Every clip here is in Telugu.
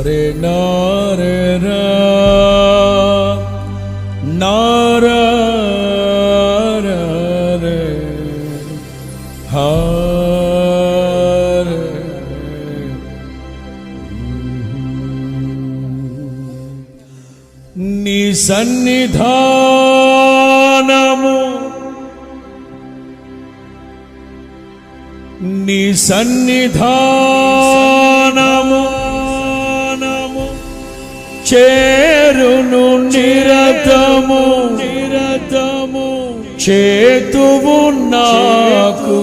రే నారే రా నారా రే హా రే. నీ సన్నిధానము నీ సన్నిధానము చేరును నిరతము చేతువు నాకు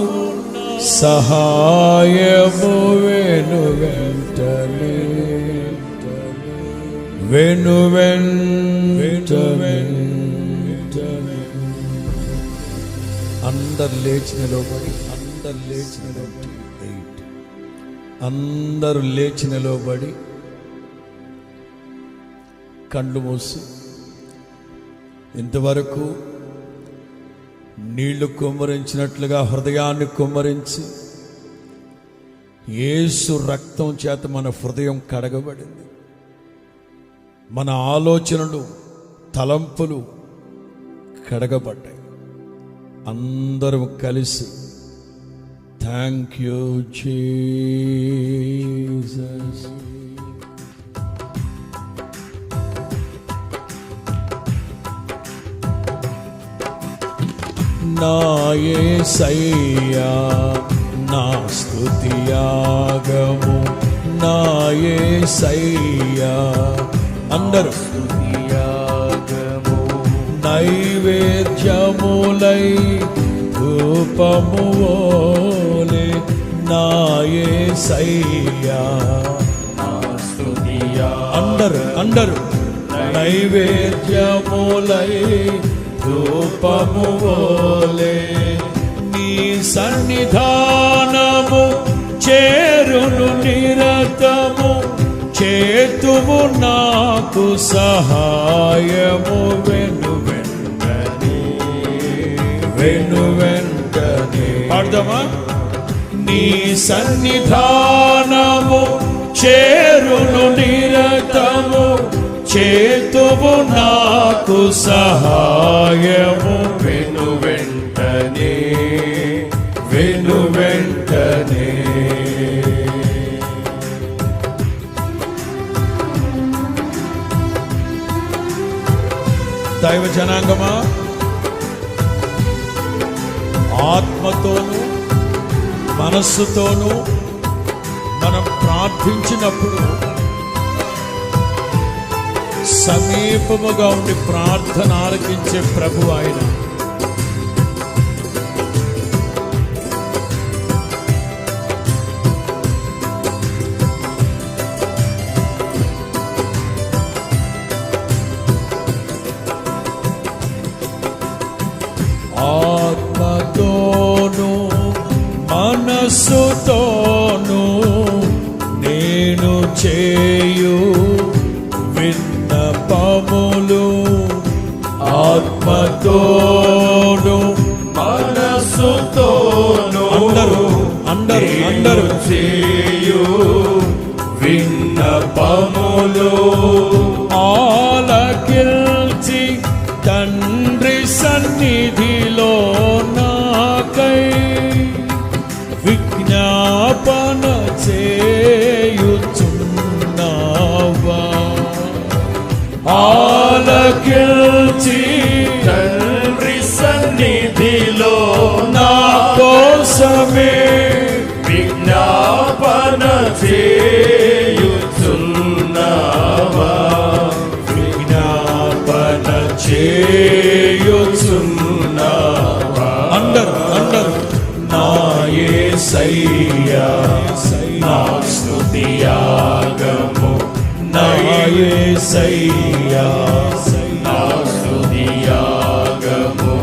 సహాయము వెంటనే. అందరు లేచి నిలబడి అందరూ లేచి నిలబడి కళ్ళు మూసి ఇంతవరకు నీళ్లు కుమ్మరించినట్లుగా హృదయాన్ని కుమ్మరించి యేసు రక్తం చేత మన హృదయం కడగబడింది. మన ఆలోచనలు తలంపులు కడగబడ్డాయి. అందరం కలిసి థ్యాంక్ యూ జీసస్. నా యేసయ్యా నా స్తుతియాగము, నా యేసయ్యా అందరూ స్తుతియాగము, నైవేద్యములై ధూపము వోలే నా యేసయ్యా నా స్తుతియాగము, అందరూ నైవేద్యములై ధూపము వోలే నీ సన్నిధానము చేరును నిరతము చేతువు నాకు సహాయము వెంటనే. పాడదామా? నీ సన్నిధానము చేరును నిరతము చేతువు నాకు సహాయము వెంటనే. దైవ జనాంగమా, ఆత్మతోనూ మనస్సుతోనూ మనం ప్రార్థించినప్పుడు సమీపముగా ఉండి ప్రార్థన ఆలకించే ప్రభు ఆయన. ఆత్మతోనూ మనస్సుతోనూ నేను చేయు విన్నపములు, ఆత్మతోనూ మనస్సుతోనూ అందరూ చేయు విన్నపములు ఆలకించి తండ్రి సన్నిధిలో నాకై విజ్ఞాపన చేయుచున్నావా. ఆలకించి తండ్రి సన్నిధిలో నా కోసమే విజ్ఞాపన చేయుచున్నావా. విజ్ఞాపన చేయుచున్నావా. అందరూ నా యేసయ్యా నా స్తుతియాగము, నా యేసయ్యా నా స్తుతియాగము,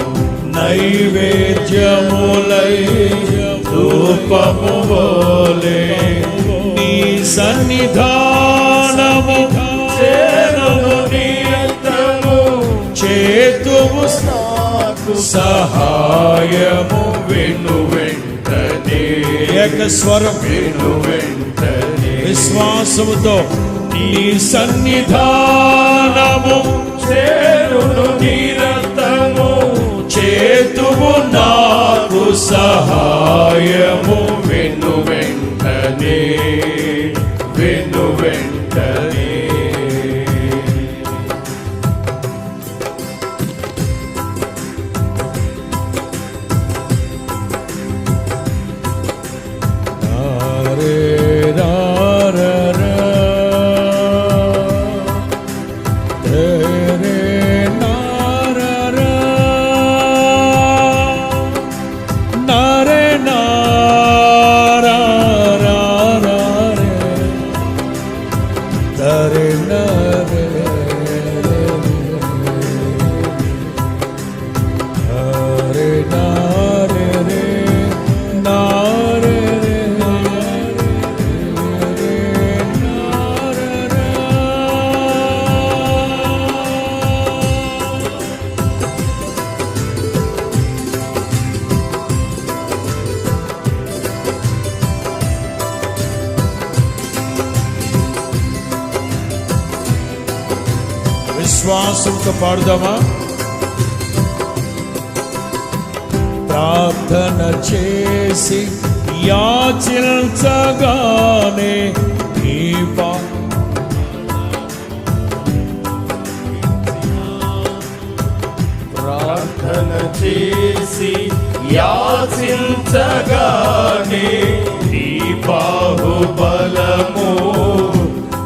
నైవేద్యములై ధూపము వోలే నీ సన్నిధానము చేరును నిరతము చేతువు నాకు సహాయము వెంటనే. ఏక స్వరం వెంటనే. విశ్వాసముతో నీ సన్నిధానము చేరును నిరతము చేతువు నాకు సహాయము వెను వెంటనే వెను వెంటనే విశ్వాసంతో పాడుదామా? ప్రార్థన చేసి యాచించగానే నీ ప్రార్థన చేసి యాచించగానే నీ బాహుబలము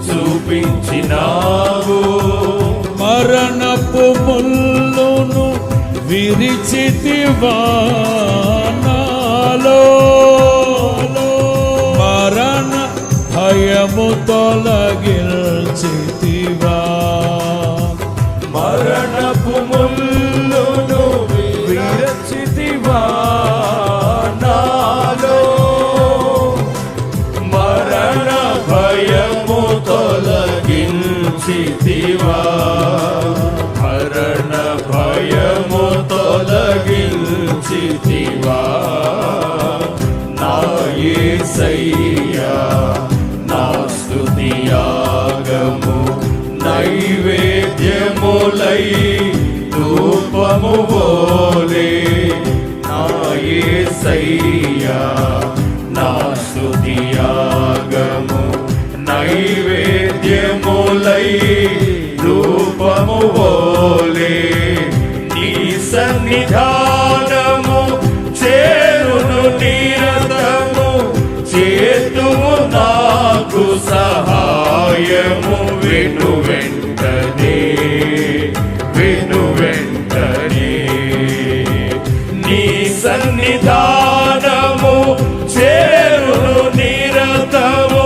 చూపించినావు మరణపు ముల్లును విరిచితివా నాలో మరణ భయము తొలగించితివా మరణపు ముల్లును విరిచితివా నాలో మరణ భయము తొలగించితివా మరణ భయము తొలగించితివా నా యేసయ్యా నా స్తుతియాగము నైవేద్యములై ధూపము బోలే నా యేసయ్యా నా స్తుతియాగము నైవేద్యములై రూపము బోలే నీ సన్నిధానము చేరును నిరతము చేతువు నాకు సహాయము వెను వెంటనే వెను వెంటనే నీ సన్నిధానము చేరును నిరతము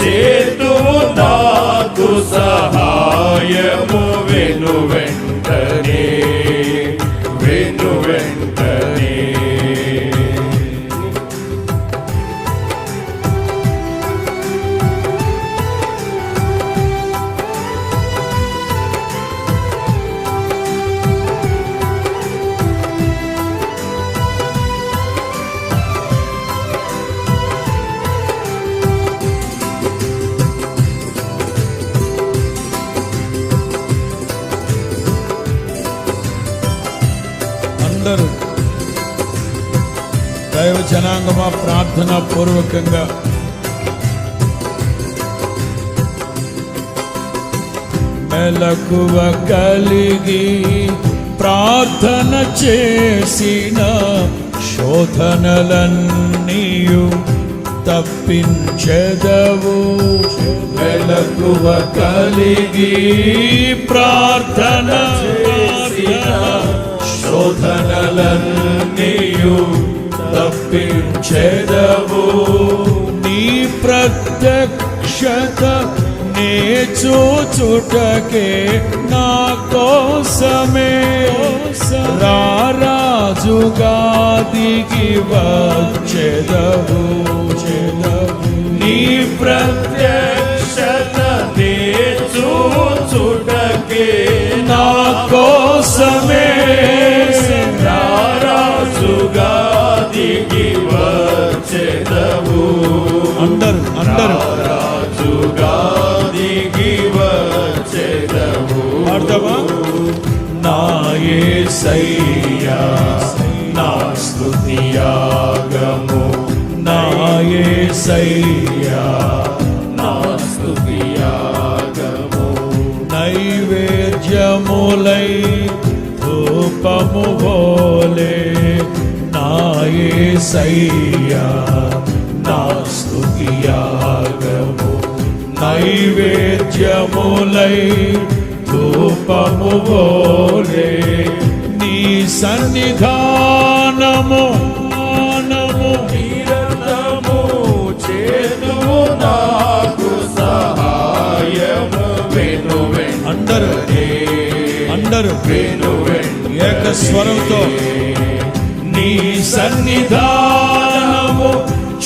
చేతువు నాకు సహాయము వెను వెంటనే వెను వెంటనే అందరూ దైవ జనాంగమా ప్రార్థన పూర్వకంగా మెలకువ కలిగి ప్రార్థన చేసిన శోధనలన్నీయు తప్పించెదవు మెలకువ కలిగి ప్రార్థన చేసిన శోధనలన్నీయు తప్పించెదవు నీ ప్రత్యక్షత నే చూచుటకే నా కోసమే రారాజుగా దిగి వచ్చెదవు నీ ప్రత్యక్షత నే చూచుటకే నా కోసమే రారాజుగా దిగి వచ్చెదవు అందరూ రారాజుగా దిగి పాడతావా? నా యేసయ్యా నా స్తుతి యాగము, నా యేసయ్యా నా స్తుతి యాగము, నైవేద్యములై ధూపము బోలే, నా యేసయ్యా నా స్తుతి యాగము, నైవేద్యములై ధూపము బోలే, నీ సన్నిధానము నిరంతరము చేతుము నాకు సహాయము, వెను అందరూ ఏక స్వరంతో నీ సన్నిధానము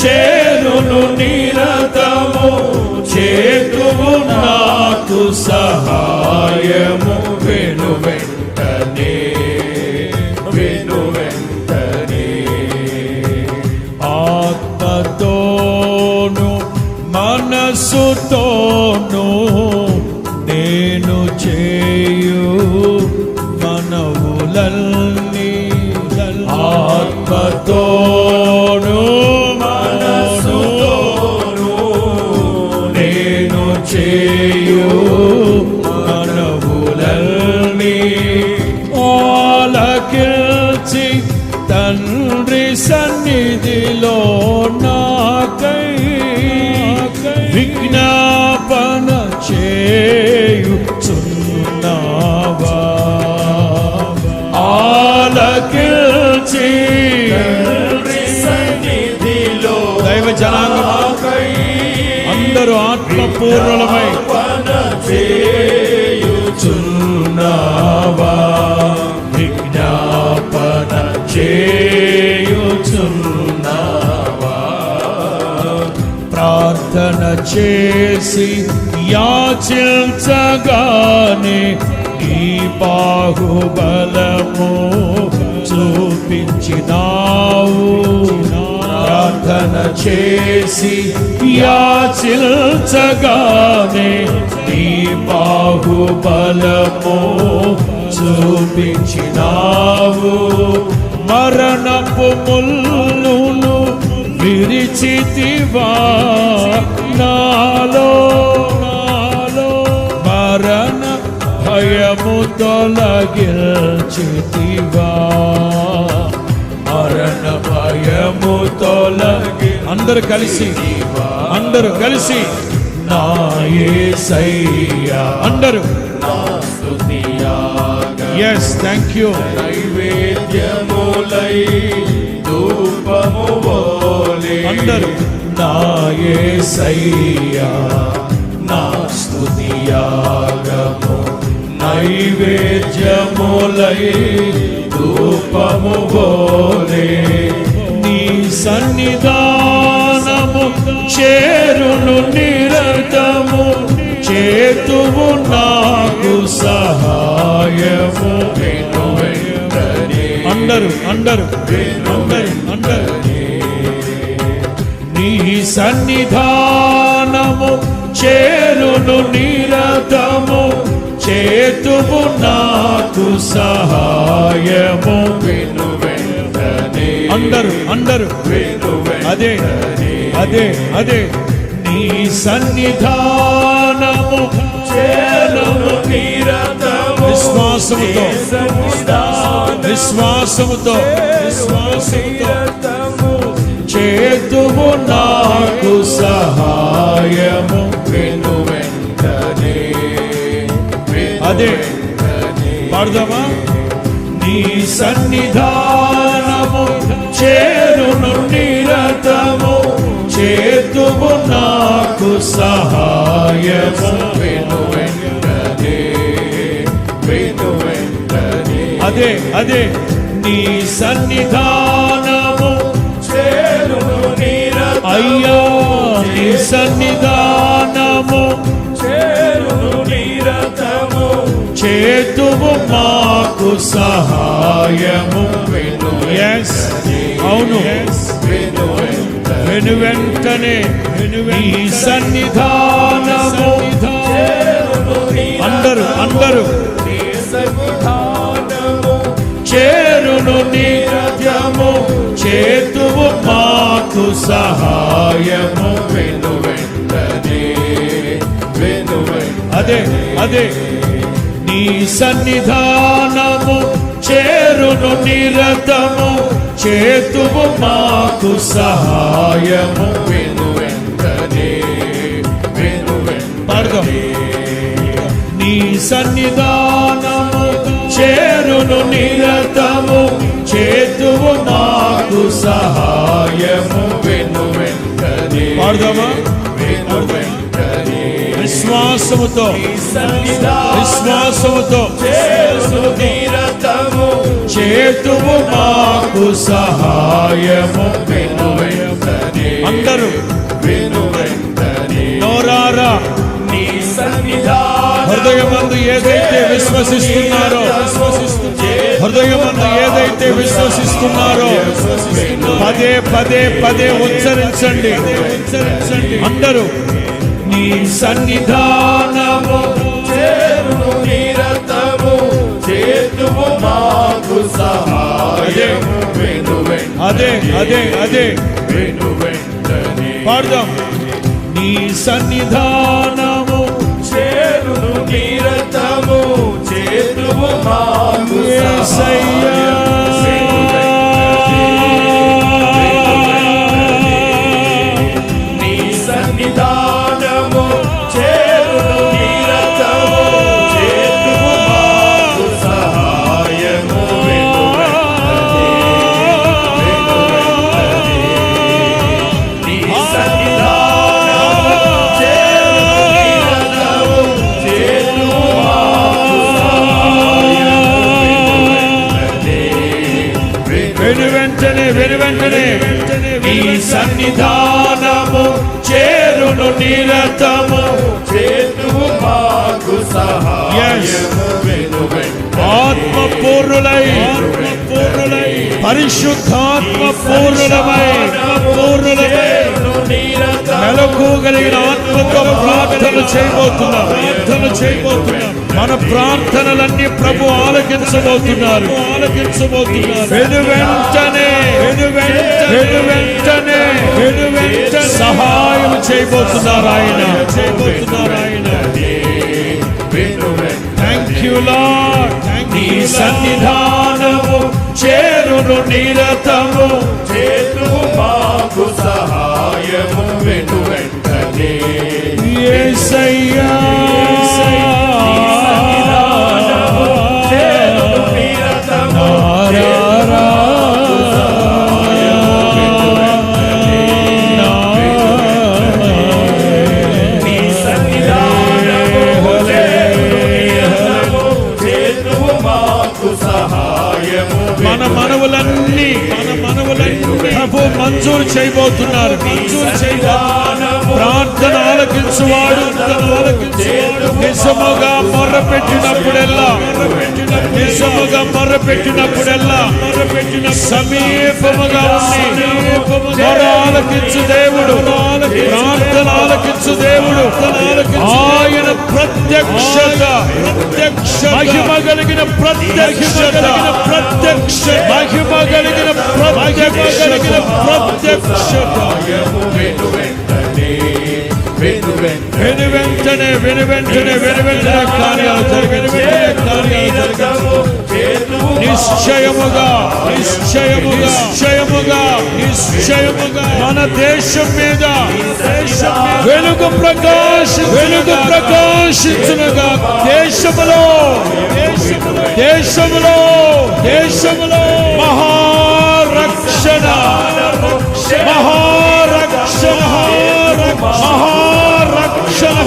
చేరును నిరతము, చేతుము నాకు సహాయము, వెను వెంటనే ఆత్మతోను మనసుతోను నేను చేయు మనవులన్నీ, ఆత్మతోను మనసుతోను నేను చేయు మనవులన్నీ, ఆలకించి తండ్రి సన్నిధిలో నాకై విజ్ఞాపన చేయుచున్నావా, ఆలకించి తండ్రి సన్నిధిలో దైవ జనాంగమై అందరూ ఆత్మపూర్ణమై చేయుచున్నావా, విజ్ఞాపన చేయుచున్నావా, ప్రార్థన చేసి యాచించగానే నీ బాహుబలము చూపించినావు, ప్రార్థన చేసి యాచించగానే నీ బాహుబలము చూపించినావు, మరణపు ముల్లును విరిచితివా నాలో, మరణ భయము తొలగించితివా, మరణ భయము తొలగి అందరూ కలిసి నా యేసయ్యా అందరూ yes thank you, నైవేద్యములై ధూపము బోలే, అందరూ నా యేసయ్యా నా స్తుతి యాగము, నైవేద్యములై ధూపము బోలే, నీ సన్నిధానము చేరును నిరతము, చేతువు నాకు సహాయము, అందరూ నీ సన్నిధానము చేరును నిరతము, చేతువు నాకు సహాయము, అందరూ అదే నీ సన్నిధానము చేరును నిరతము, విశ్వాసముతో చేతువు నాకు సహాయము, అదే పాడదామా, నీ సన్నిధానము చేరును నిరతము, చేతువు నాకు సహాయము, అదే నీ సన్నిధానము చేరును నిరతము, అయ్యా నీ సన్నిధానము చేరును నిరతము, చేతువు మాకు సహాయము, అవును వెనువెంటనే నీ సన్నిధానము అందరూ అందరూ నీ సన్నిధానము చేరును నిత్యము చేతువు మాకు సహాయము. వెను వెంటనే అదే నీ సన్నిధానము చేరును నిరతము చేతువు మాకు సహాయము. వెను వెంటనే పాడదాం. నీ సన్నిధానము చేరును నిరతము చేతువు మాకు సహాయము. వెను వెంటనే పాడదామా? వెను వెంటనే విశ్వాసముతో చేరును నిరతము చేతువు మాకు సహాయము. వెను వెంటనే అందరూ వెను వెంటనే నోరారా నీ సన్నిధానము హృదయమందు ఏదైతే విశ్వసిస్తున్నారో పదే పదే పదే ఉచ్చరించండి. అందరూ నీ సన్నిధానము చేరును నిరతము చేతువు మాకు సహాయము. వెను అదే వెను వెంటనే పాడదాం. నీ సన్నిధానము చేరును నిరతము చేతువు మాకు యేసయ్యా. నీ సన్నిధానము చేరును నిరతము చేతువు మాకు సహాయము. వెను వెంటనే నీ సన్నిధానము చేరును నిరతము చేతువు మాకు సహాయము. వెనువెంటనే నీ సన్నిధానము చేరును నిరతము చేతువు మాకు సహాయము. వెను వెంటనే ఆత్మపూర్ణులై పరిశుద్ధాత్మ పూర్ణులమై చేరును నిరతము మెలకు కలిగిన ఆత్మతో ప్రార్థన చేయబోతున్నాం. మన ప్రార్థనలన్నీ ప్రభు ఆలకించబోతున్నారు. వెనువెంటనే సహాయం చేయబోతున్నారు ఆయన. Thank you lord. నీ సన్నిధానము చేరును నిరతము చేతువు మాకు సహాయము. వెను వెంటనే యేసయ్యా. చేరును నిరతము నీ సన్నిధానము చేరును నిరతము చేతువు మాకు సహాయము. మన మనవులన్నీ ప్రభు మంజూరు చేయబోతున్నారు. ప్రార్థన ఆలకించువాడు నిజముగా మొర్రపెట్టినప్పుడెల్లా సమీపముగా ఉండి మొర ఆలకించు దేవుడు, ప్రార్థన ఆలకించు దేవుడు. ఆయన ప్రత్యక్షత మహిమ కలిగిన ప్రత్యక్షత మహిమ కలిగిన ప్రత్యక్షత వెనువెంటనే కార్యాలు జరిగిన నిశ్చయముగా మన దేశం మీద వెలుగు ప్రకాశించునుగా. దేశములో మహారక్షణ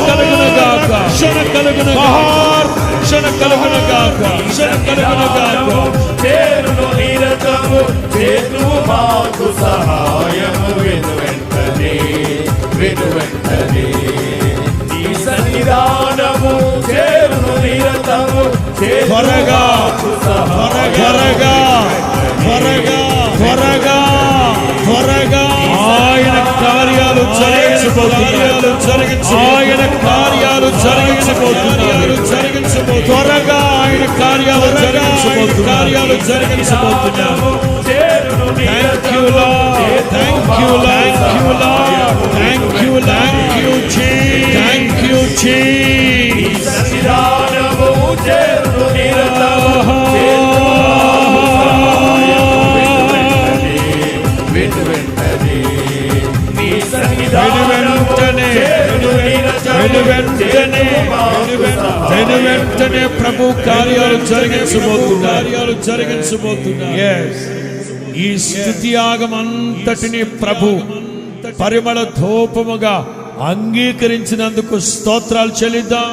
కలుగునుగాక. చేరును నిరతము చేతువు మాకు సహాయము. వెను వెంటనే నీ సన్నిధానము చేరును నిరతము త్వరగా ఆయన కార్యాలు జరిగించబోతున్నారు. త్వరగా ఆయన కార్యాలు జరిగించబోతున్నారు. చేరును Thank you, Lord. Thank you, thank you, Lord. Thank you, thank you, Jesus. Thank you, Jesus. సన్నిధానము చేరును నిరతము వెంటనే నీ సన్నిధానము వెంటనే ప్రభు కార్యాలు జరిగించబోతున్నారు. Yes. ఈ స్తుతి యాగమంతటిని ప్రభు పరిమళ ధూపముగా అంగీకరించినందుకు స్తోత్రాలు చెల్లిద్దాం.